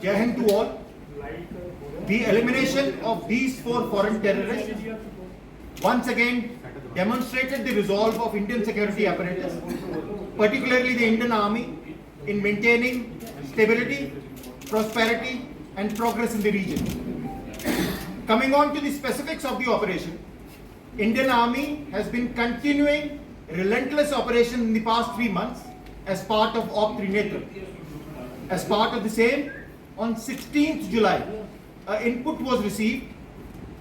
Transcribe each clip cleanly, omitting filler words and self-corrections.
Jai Hind to all. The elimination of these 4 foreign terrorists once again demonstrated the resolve of Indian security apparatus, particularly the Indian Army, in maintaining stability, prosperity and progress in the region. Coming on to the specifics of the operation, Indian Army has been continuing relentless operation in the past 3 months as part of Op Trinetra. As part of the same, on 16th July, input was received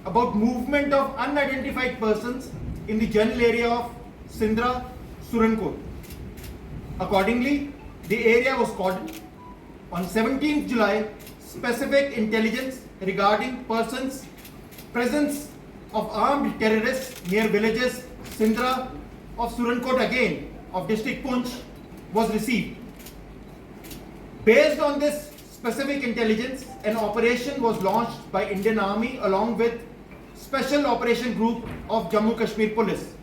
about movement of unidentified persons in the general area of Shindra, Surankote. Accordingly, the area was cordoned. On 17th July, specific intelligence regarding presence of armed terrorists near villages Shindra of Surankote again of district Poonch was received. Based on this specific intelligence, an operation was launched by Indian Army along with Special Operation Group of Jammu Kashmir Police.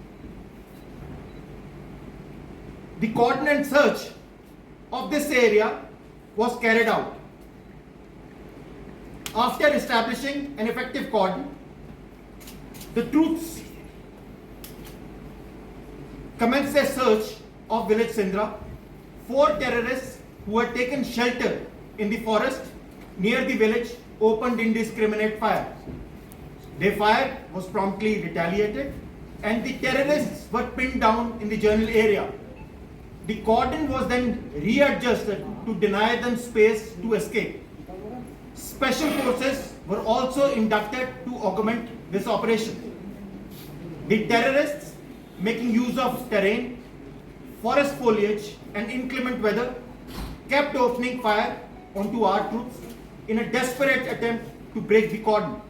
The cordon and search of this area was carried out. After establishing an effective cordon, the troops commenced a search of village Shindra. 4 terrorists who had taken shelter in the forest near the village opened indiscriminate fire. Their fire was promptly retaliated and the terrorists were pinned down in the general area. The cordon was then readjusted to deny them space to escape. Special forces were also inducted to augment this operation. The terrorists, making use of terrain, forest foliage and inclement weather, kept opening fire onto our troops in a desperate attempt to break the cordon.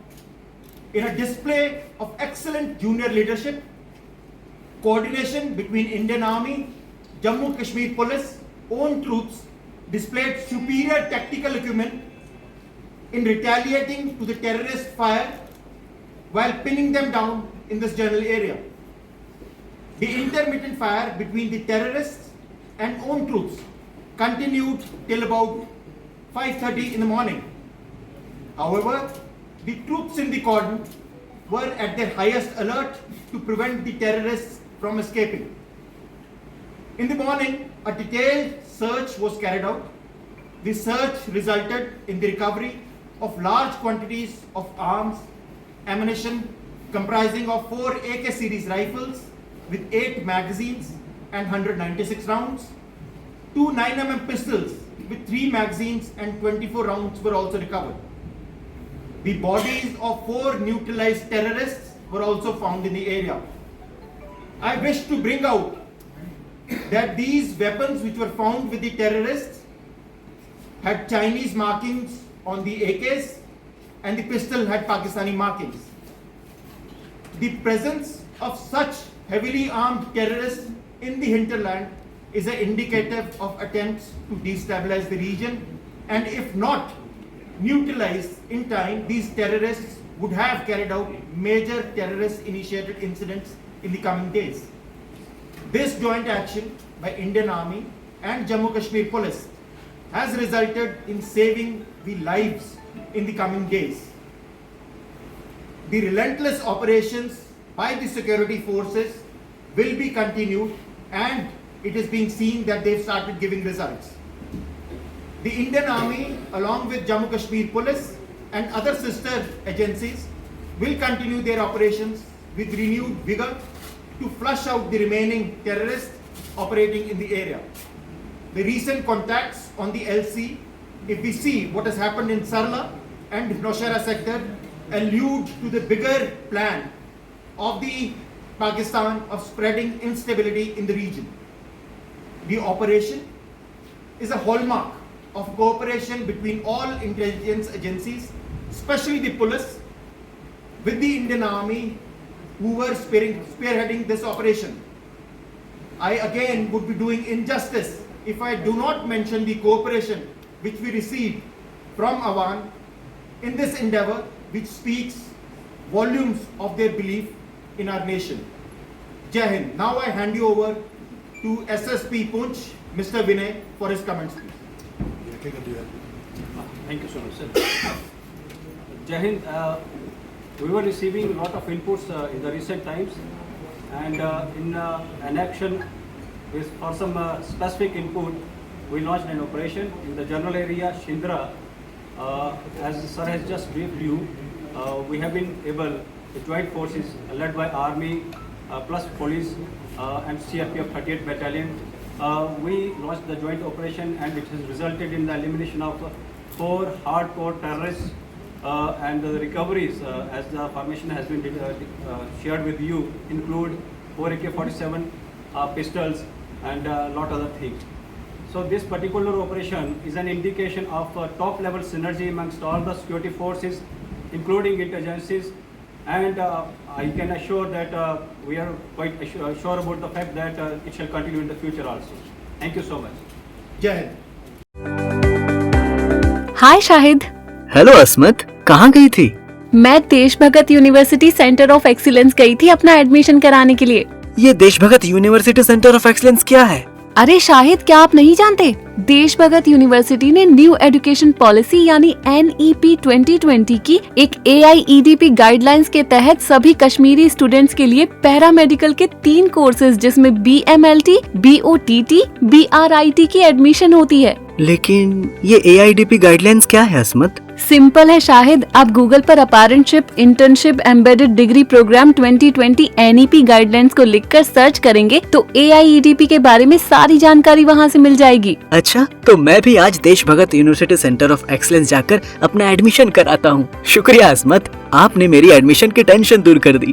In a display of excellent junior leadership, coordination between Indian Army, Jammu Kashmir Police, own troops displayed superior tactical equipment in retaliating to the terrorist fire while pinning them down in this general area. The intermittent fire between the terrorists and own troops continued till about 5:30 in the morning. However, the troops in the cordon were at their highest alert to prevent the terrorists from escaping. In the morning, a detailed search was carried out. The search resulted in the recovery of large quantities of arms, ammunition comprising of 4 AK series rifles with 8 magazines and 196 rounds. 2 9mm pistols with 3 magazines and 24 rounds were also recovered. The bodies of 4 neutralized terrorists were also found in the area. I wish to bring out that these weapons which were found with the terrorists had Chinese markings on the AKs and the pistol had Pakistani markings. The presence of such heavily armed terrorists in the hinterland is an indicator of attempts to destabilize the region, and if not neutralized in time, these terrorists would have carried out major terrorist initiated incidents in the coming days. This joint action by Indian Army and Jammu Kashmir Police has resulted in saving the lives in the coming days. The relentless operations by the security forces will be continued, and it is being seen that they've started giving results. The Indian Army, along with Jammu Kashmir Police and other sister agencies, will continue their operations with renewed vigor to flush out the remaining terrorists operating in the area. The recent contacts on the LC, if we see what has happened in Sarla and Nowshera sector, allude to the bigger plan of the Pakistan of spreading instability in the region. The operation is a hallmark of cooperation between all intelligence agencies, especially the police, with the Indian Army who were spearheading this operation. I again would be doing injustice if I do not mention the cooperation which we received from Awan in this endeavor, which speaks volumes of their belief in our nation. Jai Hind. Now I hand you over to SSP Poonch, Mr. Vinay, for his comments, please. Thank you so much, sir. Jai Hind, we were receiving a lot of inputs in the recent times, and in an action for some specific input, we launched an operation in the general area, Shindra. As sir has just briefed you, we have been able, the joint forces led by Army plus police and CRPF 38th Battalion, we launched the joint operation, and it has resulted in the elimination of 4 hardcore terrorists, and the recoveries, as the formation has been shared with you, include 4 AK-47 pistols and a lot other things. So this particular operation is an indication of top level synergy amongst all the security forces, including inter-agencies, and I can assure that we are quite sure about the fact that it shall continue in the future also. Thank you so much. Jai Hind. Hi Shahid. Hello अस्मत, कहाँ गई थी? मैं Deshbhagat university centre of excellence गई थी अपना admission कराने के लिए। ये Deshbhagat university centre of excellence क्या है? अरे शाहिद, क्या आप नहीं जानते? देशभगत यूनिवर्सिटी ने न्यू एजुकेशन पॉलिसी यानी NEP 2020 की एक AIEDP गाइडलाइंस के तहत सभी कश्मीरी स्टूडेंट्स के लिए पैरामेडिकल के 3 कोर्सेज जिसमें BMLT, BOTT, BRIT की एडमिशन होती है। लेकिन ये AIDP गाइडलाइंस क्या है अस्मत? सिंपल है शाहिद, आप गूगल पर apprenticeship, internship, embedded degree programme 2020 NEP guidelines को लिखकर सर्च करेंगे तो AIEDP के बारे में सारी जानकारी वहाँ से मिल जाएगी। अच्छा, तो मैं भी आज Deshbhagat university centre of excellence जाकर अपना एडमिशन कराता हूँ। शुक्रिया अस्मत, आपने मेरी एडमिशन की टेंशन दूर कर दी।